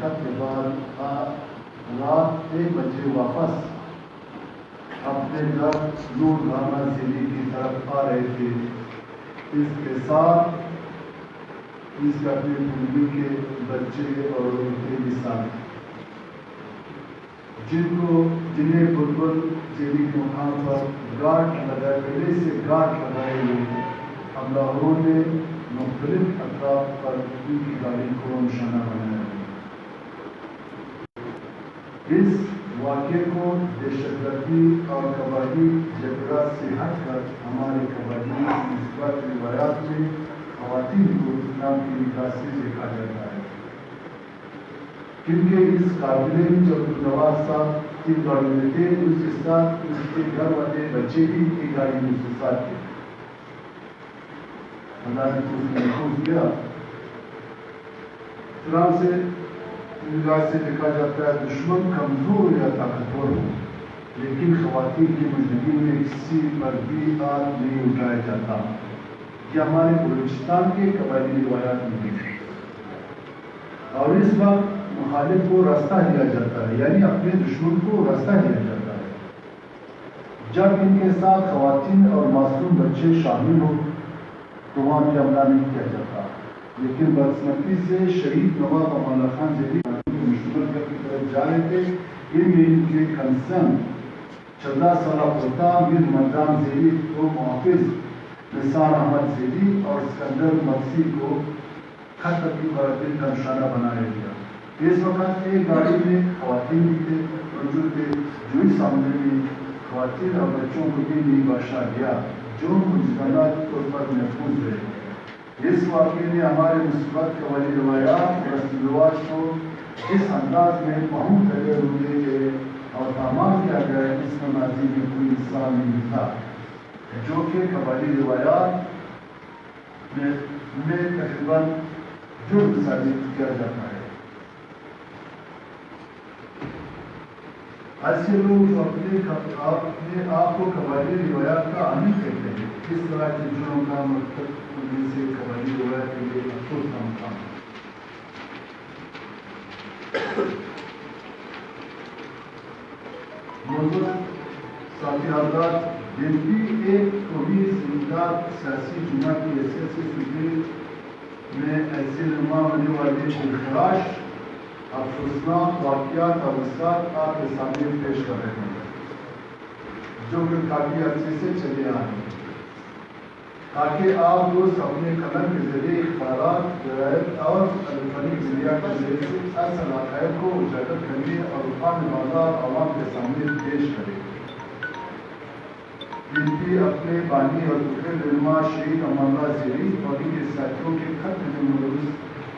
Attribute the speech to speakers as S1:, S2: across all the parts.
S1: خط کے بعد رات 1 بجے واپس اپنے گھر نور رانا ضلع کی طرف آ رہے تھے. اس کے ساتھ اس کے اپنے بیوی کے بچے اور ان کے بھی ساتھ جنہیں بلبل ضلع کے مقام پر گارڈ لگائے پہلے سے گارڈ لگائے ہوئے حملہ نے مختلف اطراف پر ان کی گاڑی کو نشانہ بنایا. اس واقعے کو دہشت گردی اور قبائلی جھگڑا سے ہٹ کر ہمارے قبائلی مثبت روایات میں خواتین کو اسلام کی نگاہ سے دیکھا جاتا ہے، کیونکہ اس قابل جب نواز صاحب کی گاڑی میں تھے اس کے ساتھ اس کے گھر والے بچے بھی کی گاڑی میں اس کے ساتھ تھے. اللہ نے اس میں محفوظ کیا. اسلام سے نگاہ سے دیکھا جاتا ہے دشمن کمزور یا طاقتور ہو، لیکن خواتین کی مجرمین میں کسی پر بھی ہاتھ نہیں اٹھایا جاتا. یہ ہمارے بلوچستان کے قبائلی روایات میں ہے. اور اس وقت مخالف کو راستہ دیا جاتا ہے، یعنی اپنے دشمن کو راستہ دیا جاتا ہے. جب ان کے ساتھ خواتین اور معصوم بچے شامل ہو تو وہاں بھی حملہ نہیں کیا جاتا. لیکن بدقسمتی سے شہید نواب امان خان ضلع کی طرف جا رہے تھے. ان کے کنسرن 14 سالہ پوتا میر مردان ضلع کو محافظ نثار احمد ضلع اور اسکندر مقصی کو خطر کی برابری کا نشانہ بنایا گیا. اس وقت ایک گاڑی میں خواتین بھی تھے موجود تھے، جو اس حملے میں خواتین اور بچوں کو بھی نہیں بخشا گیا، جو مجرمانہ طور پر محفوظ رہے. اس واقعے نے ہمارے مثبت قبائلی روایات اور رسم و رواج کو اس انداز میں بہت جگہ روکے گئے اور تعمیر کیا گیا ہے اس میں ماضی میں کوئی مثال نہیں تھا، جو کہ قبائلی روایات میں تقریباً جو ثابت کیا جاتا ہے. ایسے لوگ اپنے آپ کو قبائلی روایات کا عامل کہتے ہیں. اس طرح کے جرم کا مقصد ان سے قبائلی روایت کے لیے افسوس کا مقام ہے. ساتھی حضرات، بینتی ایک قومی سمجھدار سیاسی جماعت کی حیثیت سے صوبے میں ایسے نما ہونے والے انخراش افسوسناک واقعات اور حادثات آپ کے سامنے پیش کر رہے ہیں، جو کہ کافی عرصے سے چلے آ رہے ہیں، تاکہ آپ روز اپنے قلم کے ذریعے اخبارات، جرائد اور الیکٹرانک میڈیا کے ذریعے سے اصل حقائق کو اجاگر کرنے اور عام بازار عوام کے سامنے پیش کریں. بینتی اپنے بانی اور فکر رہنما شہید امان اللہ ضلع اور ان کے ساتھیوں کے خط میں ملوث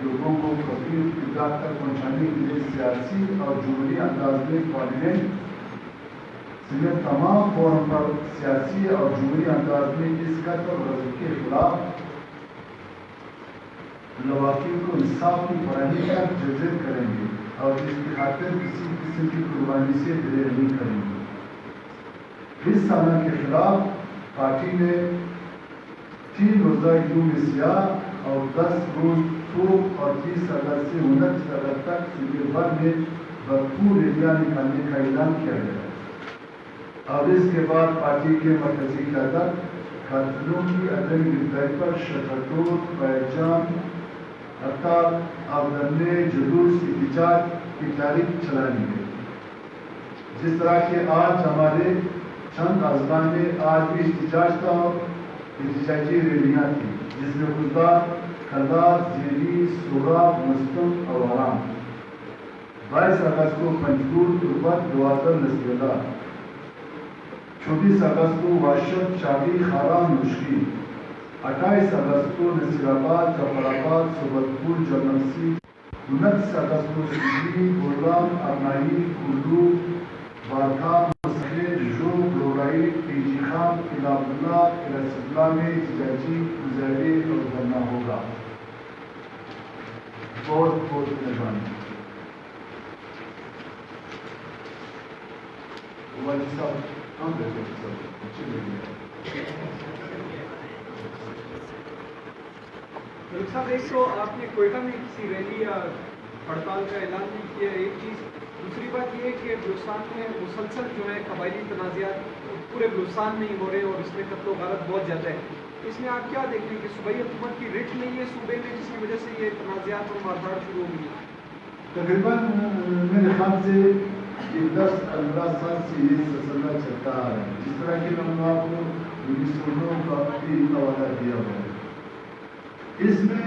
S1: لوگوں کو خفیہ اطلاع تک پہنچانے کے لیے سیاسی اور جمہوری انداز میں پارلیمنٹ سمیت تمام فورم پر سیاسی اور جمہوری انداز میں اس قتل و غزل کے خلاف لواحقین کو انصاف کی فراہمی کا جدید کریں گے اور اس کی خاطر کسی قسم کی قربانی سے دیر نہیں کریں گے. اس سالہ کے خلاف پارٹی نے 3 روزہ یوم سیاہ اور 10 روز تھوک اور 30 اگست سے 29 اگست تک صوبے بھر میں بھرپور ریلیاں نکالنے کا اعلان کیا گیا ہے. اور اس کے بعد پارٹی کے مرکزی قیادت قاتلوں کی عدم گرفتاری پر شکردور بیجان ہڑتال اور دھرنے جلوس احتجاج کی تاریخ چلائیں گے. جس طرح کہ آج ہمارے چند اضلاع میں آج بھی احتجاج کا احتجاجی ریلیاں تھیں، جس میں گلدار، کھلدار، زیری، سورا، مستم اور آرام. 22 اگست کو پنجگور، تربت، دوادر، نسبیلا. 24 اگست کو واشد، چاوی، خاران، مشکی. 28 اگست کو نصیر آباد، جعفر آباد، سبتپور، جرنسی. 29 اگست کو سیدھی، گولام، ارنائی، کلو، بارکا، مسخیر، جو، گرورائی، پیجی خان، قلعہ عبداللہ، قلعہ سبلا میں احتجاجی مظاہرے اور دھرنا ہوگا. بہت بہت مہربانی. والد صاحب کام کرتے ہیں سر اچھے لگے.
S2: صاحب ایک تو آپ نے کوئٹہ میں کسی ریلی یا ہڑتال کا اعلان بھی کیا ہے، ایک چیز. دوسری بات یہ ہے کہ بلوچستان میں مسلسل جو ہے قبائلی تنازعات پورے بلوچستان میں ہی ہو رہے ہیں اور اس میں قتل و غارت بہت زیادہ ہے. اس میں آپ کیا دیکھتے ہیں کہ صوبائی حکومت کی رٹ نہیں ہے صوبے میں جس کی وجہ سے یہ تنازعات اور مارپاڑ شروع ہو گئی ہے؟
S1: تقریباً میرے خیال سے یہ 10-15 سال سے یہ سلسلہ چلتا ہے. جس طرح کہ میں نے آپ کو مسلمانوں کا بھی حوالہ دیا ہوا ہے. اس میں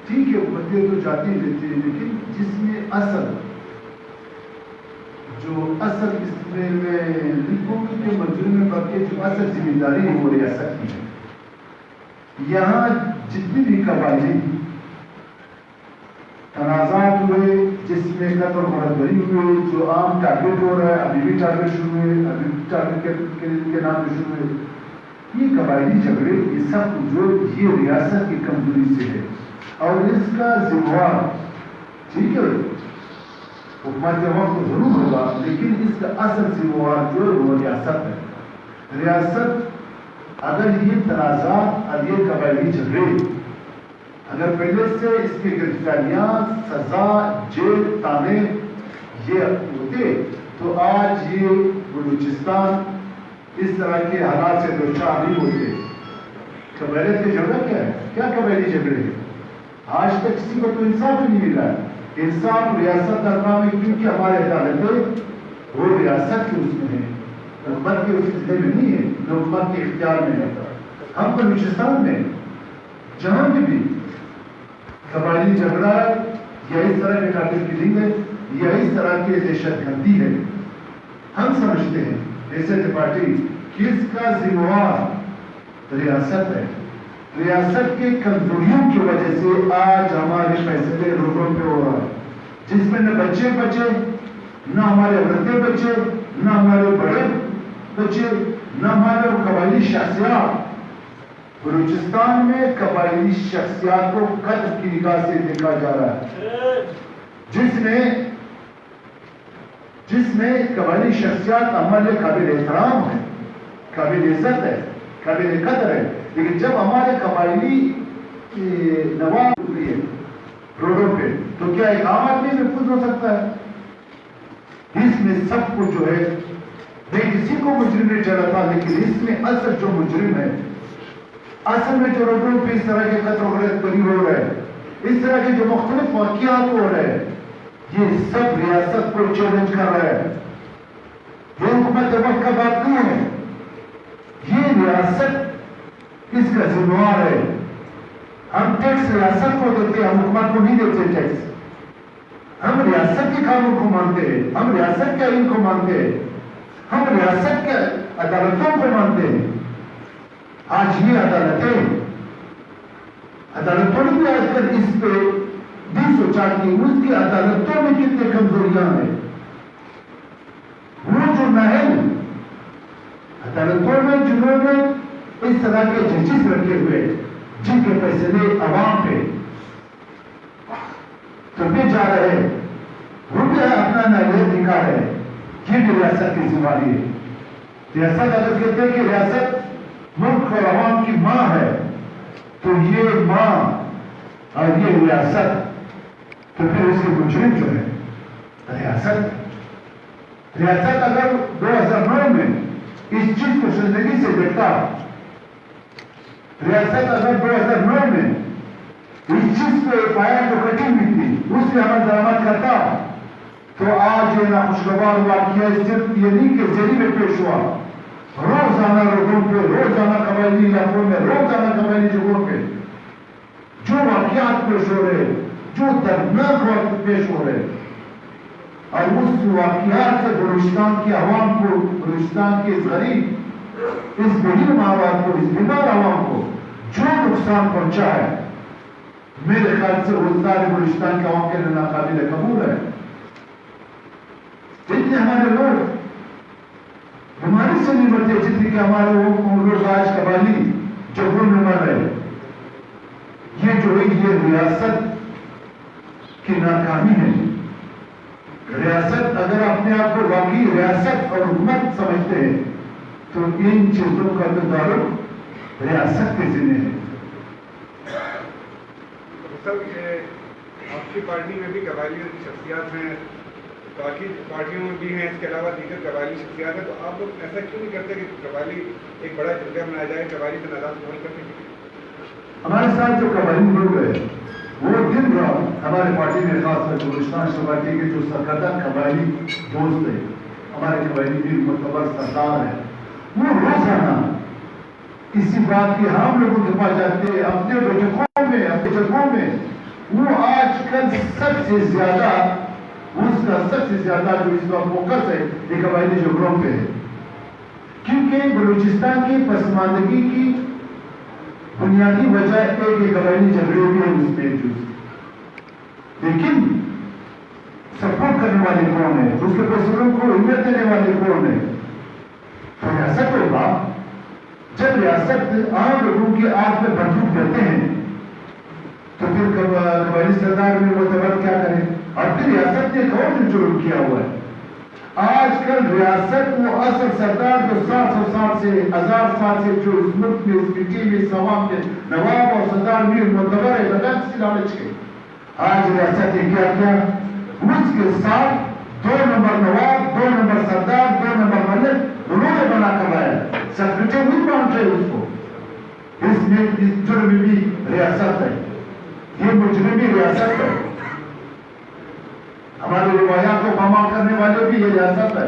S1: ٹھیک ہے باتیں تو جاتی رہتی ہیں، لیکن جس میں اصل اس میں لکھوں کے مجرم میں باقی جو اصل ذمہ داری ہے وہ ریاست کی ہے. یہاں جتنی بھی قبائلی تنازعات ہوئے جس میں قتل و غارت ہوئے، جو عام ٹارگیٹ ہو رہا ہے، ابھی بھی ٹارگیٹ شروع ہوئے، ابھی ٹارگیٹ کے نام پہ شروع ہوئے، یہ قبائلی جھگڑے یہ سب جو یہ ریاست کی کمزوری سے ہے. اور اس کا ذمہ وار ٹھیک ہے حکومت وقت تو ضرور ہوگا، لیکن اس کا اصل ذمہ وار جو ہے وہ ریاست ہے. ریاست اگر یہ تنازعات اور یہ قبائلی جھگڑے اگر پہلے سے اس کی گرفتاریاں، سزا، جیل، تانے یہ ہوتے تو آج یہ بلوچستان اس طرح کے حالات سے دوچار نہیں ہوتے. قبائلیت کا جھگڑا کیا ہے؟ کیا قبائلی جھگڑے ہیں؟ آج تک کسی کو تو انصاف نہیں ملا ہے. انصاف ریاست دربار میں، کیونکہ ہمارے عدالتیں وہ ریاست کے اس میں ہیں، حکومت کے اس ضلع میں نہیں ہے، حکومت کے اختیار میں ہے. ہم بلوچستان میں جہاں بھی قبائلی جھگڑا یا اس طرح کے قاتل کلنگ ہے یا اس طرح کی دہشت گردی ہے، ہم سمجھتے ہیں ایسے پارٹی کہ اس کا ذمہ وار ریاست ہے. ریاست کے کمزوریوں کی وجہ سے آج ہمارے فیصلے روڈوں پہ ہو رہا ہے، جس میں نہ بچے بچے، نہ ہمارے عورتیں بچے، نہ ہمارے بڑے بچے، نہ ہمارے قبائلی شخصیات. بلوچستان میں قبائلی شخصیات کو قتل کی نگاہ سے دیکھا جا رہا ہے، جس میں قبائلی شخصیات ہمارے قابل احترام ہے، قابل عزت ہے، قابل قدر ہے. لیکن جب ہمارے قبائلی نواب ہوئی ہے روڈوں پہ تو کیا ایک عام آدمی محفوظ ہو سکتا ہے؟ اس میں سب کو جو ہے میں کسی کو مجرم نہیں ٹھہراتا، لیکن اس میں اصل جو مجرم ہے، اصل میں جو روڈوں پہ اس طرح کے قتل و غارت بری ہو رہے ہیں، اس طرح کے جو مختلف واقعات ہو رہے ہیں، یہ سب ریاست کو چیلنج کر رہے ہیں. یہ حکومت وقت کا بات نہیں ہے، یہ ریاست اس کا ذمہ وار ہے. ہم ٹیکس ریاست کو دیتے ہیں، ہم حکومت کو نہیں دیتے ٹیکس. ہم ریاست کے قانون کو مانتے ہیں، ہم ریاست کے آئین کو مانتے ہیں، ہم ریاست کے عدالتوں کو مانتے ہیں. آج یہ عدالتوں نے بھی آج کل اس پہ بھی سوچا کہ اس کی عدالتوں میں کتنے کمزوریاں ہیں. وہ جو محل عدالتوں میں جنہوں نے اس طرح کے ججز رکھے ہوئے جن کے فیصلے عوام پہ کرنے جا رہے ہیں، وہ بھی اپنا نظریہ دکھا ہے. یہ بھی ریاست کی ذمہ داری ہے. ریاست اگر کہتے ہیں کہ ریاست ملک اور عوام کی ماں ہے تو یہ ماں اور یہ ریاست تو پھر اس کے مجرم جو ہے ریاست اگر 2009 میں اس چیز کو زندگی سے دیکھتا، ریاست اگر 2009 میں اس چیز کو FIR جو کٹی ہوئی تھی اس پہ عمل درآمد کرتا تو آج یہ ناخوشگوار واقعہ صرف یہ نہیں کہ ذیلی میں پیش ہوا، روزانہ روڈوں پہ، روزانہ قبائلی علاقوں میں، روزانہ قبائلی جگہوں پہ جو واقعات پیش ہو رہے، جو دردناک وقت پیش ہو رہے، اور اس واقعات سے بلوچستان کی عوام کو، بلوچستان کے اس غریب، اس غریب عوام کو، اس بیمار عوام کو جو نقصان پہنچا ہے، میرے خیال سے وہ سارے بلوچستان کے عوام کے لیے ناقابل قبول ہے. جتنے ہمارے لوگ بیماری سے نہیں مرتے، جتنے کہ ہمارے لوگ آج قبائلی جگہوں میں مر رہے، یہ جو ہے یہ ریاست کی ناکامی ہے. ریاست اگر اپنے آپ کو واقعی ریاست اور حکومت سمجھتے ہیں تو ان چیزوں کا تعلق ریاست کے ذمہ ہے.
S3: آپ کی پارٹی میں بھی قبائلی شخصیات ہیں، باقی پارٹیوں میں بھی ہیں، اس کے علاوہ دیگر قبائلی شخصیات ہیں، تو آپ لوگ ایسا کیوں نہیں کرتے کہ قبائلی ایک بڑا جرگہ بنایا جائے، قبائلی تنازعات کو حل کرنے کے لیے؟
S1: ہمارے ساتھ جو قبائلی لوگ ہیں وہ دن رات ہمارے پارٹی میں، خاص کر بلوچستان پارٹی کے جو سرکردہ قبائلی دوست ہیں، ہمارے قبائلی بھی معتبر سردار ہیں، وہ روزانہ اسی بات کی ہم لوگوں کے پاس جاتے ہیں، اپنے بیٹھکوں میں، اپنے جگہوں میں، وہ آج کل سب سے زیادہ اس کا سب سے زیادہ جو اس کا فوکس ہے یہ قبائلی جھگڑوں پہ ہے، کیونکہ بلوچستان کی پسماندگی کی بنیادی وجہ ایک قبائلی جھگڑے بھی ہیں اس میں جو، لیکن سپورٹ کرنے والے کون ہیں، اس کے فیصلوں کو اہمیت دینے والے کون ہیں؟ تو ریاست ہوگا، جب ریاست عام لوگوں کی آنکھ میں بندوق دیتے ہیں تو پھر قبائلی سردار میں معتبر کیا کریں؟ اور پھر ریاست نے کون جرم کیا ہوا ہے؟ آج کل ریاست وہ اصل سردار جو 700 سال سے 1000 سال سے جو اس ملک میں اس مٹی میں سوام کے نواب اور سردار میر معتبر ہے بغیر کسی لالچ کے، آج ریاست نے کیا کیا؟ اس کے ساتھ 2 نمبر نواب، 2 نمبر سردار، 2 نمبر ملک انہوں نے بنا کر لایا، سیکرٹری نہیں مان رہے اس کو، اس میں اس جرم بھی ریاست ہے، یہ مجرم بھی ریاست ہے، ہماری روایات کو پامال کرنے والے بھی یہ ریاست ہے،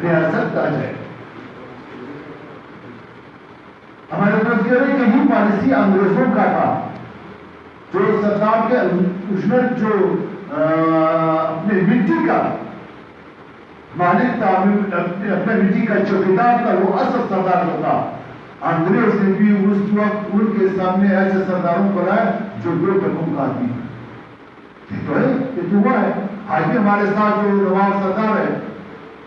S1: ریاست تاج ہے۔ ہمارے دوست کہہ رہے کہ یہ پالیسی انگریزوں کا تھا، جو سردار کے اجنت جو اپنے مٹی کا مالک تھا، اپنے مٹی کا چوکیدار تھا، وہ اصل سردار ہوتا، انگریز نے بھی اس وقت ان کے سامنے ایسے سرداروں کو لائے جو 2 ٹکوں کا آدمی تو ہے، یہ تو ہوا ہے۔ آج بھی ہمارے ساتھ جو نواب سردار ہے،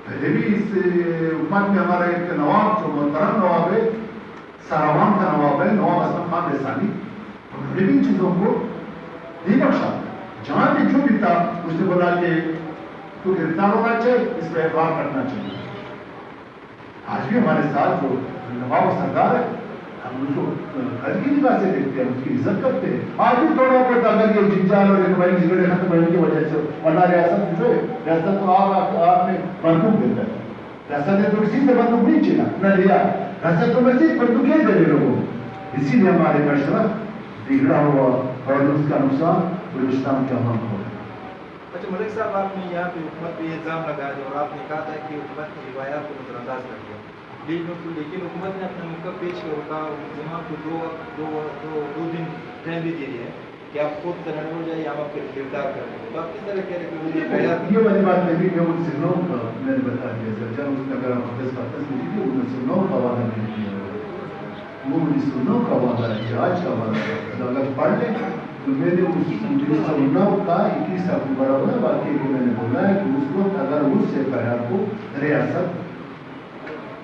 S1: پہلے بھی اس حکومت میں ہمارا ایک نواب جو محترم نواب ہے، ساروان کا نواب ہے، نواب اسلم خان رسانی، انہوں نے بھی ان چیزوں کو نہیں بخشا، جہاں بھی جو بھی تھا اس نے بولا کہ تو گرفتار ہونا چاہیے، اس پہ اعتبار کرنا چاہیے۔ آج بھی ہمارے ساتھ جو نواب سردار ہے، ہم اس کو گھر کی نگاہ سے دیکھتے ہیں، اس کی عزت کرتے ہیں۔ آج بھی تھوڑا بہت اگر یہ جنجال اور قبائلی جھگڑے ختم ہونے کی وجہ سے، ورنہ ریاست جو ہے، ریاست تو آپ نے بندوق دیتا ہے، ریاست نے تو کسی سے بندوق نہیں چھینا نہ لیا، ریاست تو مزید بندوقیں دے رہے لوگوں، اسی لیے ہمارے معاشرہ بگڑا ہوا اور اس کا نقصان بلوچستان کا عوام ہوا۔
S4: اچھا ملک صاحب، آپ نے یہاں پہ حکومت پہ یہ الزام لگایا اور آپ نے کہا تھا کہ حکومت کی روایات کو نظر انداز کر دیا، لیکن حکومت نے اپنا موقع پیش کیا، جمعہ کو دو دن ٹائم بھی دے دیا ہے کہ آپ خود سرنڈر ہو جائے یا آپ پھر گرفتار کر دیں، تو آپ کس طرح کہہ رہے ہیں؟
S1: یہ والی بات نہیں کہ ان سے نو کا میں نے بتا دیا سر، جب اس نے اگر آپ حفظ کا تسلی کی 1909 کا وعدہ نہیں کیا، وہ 1909 کا وعدہ ہے کہ آج کا وعدہ ہے، اگر پڑھ لیں تو میں نے اس 1909 کا 21 اکتوبر ہونا باقی کو میں نے بولا ہے کہ اس وقت اگر اس سے پہلا کو ریاست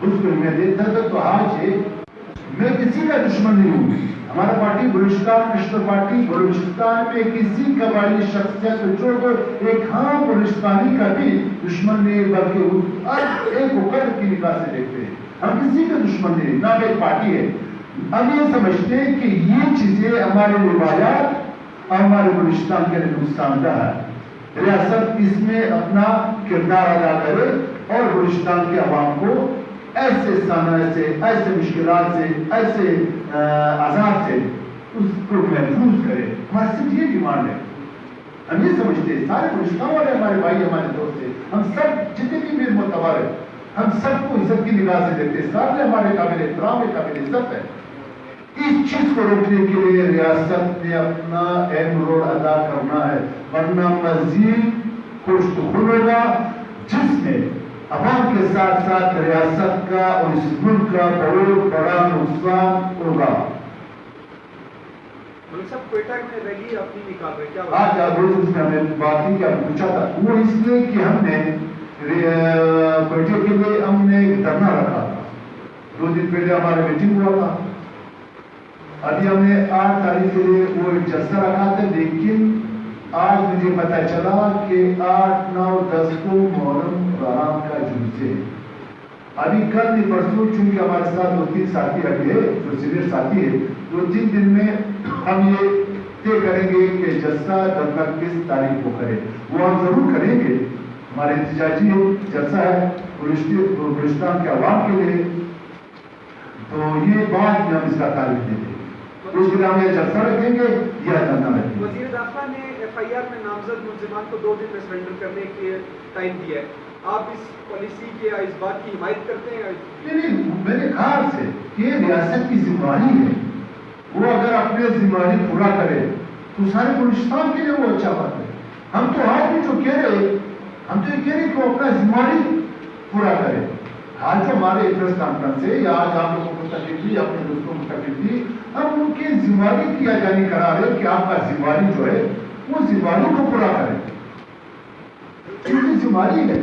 S1: اس کو میں دیتا تھا تو آج میں کسی کا دشمن نہیں ہوں، ہمارا party Balochistan national party Balochistan میں کسی قبائلی شخصیت کو چھوڑ کر ایک ہاں بلوچستانی کا بھی دشمن نہیں، بلکہ ہر ایک کو قدر کی نگاہ سے دیکھتے ہیں، ہم کسی کا دشمن نہیں، نہ ایک پارٹی ہے، ہم یہ سمجھتے ہیں کہ یہ چیزیں ہمارے روایات اور ہمارے بلوچستان کے لیے نقصان دہ ہے، ریاست اس میں اپنا کردار ادا کرے اور بلوچستان کے عوام کو ایسے سامنے سے، ایسے مشکلات سے، ایسے عذاب سے اس کو محفوظ کرے، ہمارے صرف یہ ڈیمانڈ ہے، ہم یہ سمجھتے ہیں سارے بلوچستان والے ہمارے بھائی ہمارے دوست ہیں، ہم سب جتنے بھی میر معتبر ہیں ہم سب کو عزت کی نگاہ سے دیکھتے ہیں، سارے ہمارے قابل احترام ہے، قابل عزت ہے، اس چیز کو روکنے کے لیے ریاست نے اپنا اہم رول ادا کرنا ہے، ورنہ مزید کچھ تو ہوگا جس میں عوام کے ساتھ ساتھ ریاست کا اور اس ملک کا بہت بڑا نقصان ہوگا۔
S2: صاحب کوئٹہ میں ریلی اپنی نکال رہے کیا
S1: آج روز اس میں ہمیں بات کی کہ ہم پوچھا تھا، وہ اس لیے کہ ہم نے کوئٹہ کے لیے ہم نے دھرنا رکھا تھا، 2 دن پہلے ہمارا میٹنگ ہوا تھا، ابھی ہم نے 8 تاریخ کے لیے وہ ایک جلسہ رکھا تھا، لیکن آج مجھے پتا چلا کہ 8، 9، 10 کو محرم حرام کا جلوس ہے، ابھی کل نہیں پرسوں چونکہ ہمارے ساتھ 2-3 ساتھی ابھی ہے جو سینئر ساتھی ہے، 2-3 دن میں ہم یہ طے کریں گے کہ جلسہ دھرنا کس تاریخ کو کرے. وہ ہم ضرور کریں گے. ہمارے احتجاجی جلسہ ہے بلوچستان کے عوام کے لیے, تو یہ بعد میں ہم اس کا تاریخ دیں گے. اس کے لیے ہم یہ جلسہ رکھیں گے یا دھرنا رکھیں گے.
S2: وزیر داخلہ نے FIR میں نامزد ملزمان کو 2 دن میں سرنڈر کرنے کے ٹائم دیا ہے. آپ اس پالیسی کے اس بات کی حمایت کرتے ہیں؟
S1: نہیں, میرے خیال سے یہ ریاست کی ذمہ داری ہے. وہ اگر اپنے ذمہ داری پورا کرے تو سارے بلوچستان کے لیے وہ اچھا بات ہے. ہم تو آج بھی جو کہہ رہے, ہم تو یہ کہہ رہے کہ وہ اپنا ذمہ داری پورا کرے. آج جو ہمارے پریس کانفرنس ہے یا آج آپ لوگوں کو تکلیف دی, اپنے دوستوں کو تکلیف دی, ہم ان کی ذمہ داری کیا جانی کرا رہے کہ آپ کا ذمہ داری جو ہے وہ ذمہ داری کو پورا کرے. ان کی ذمہ داری ہے.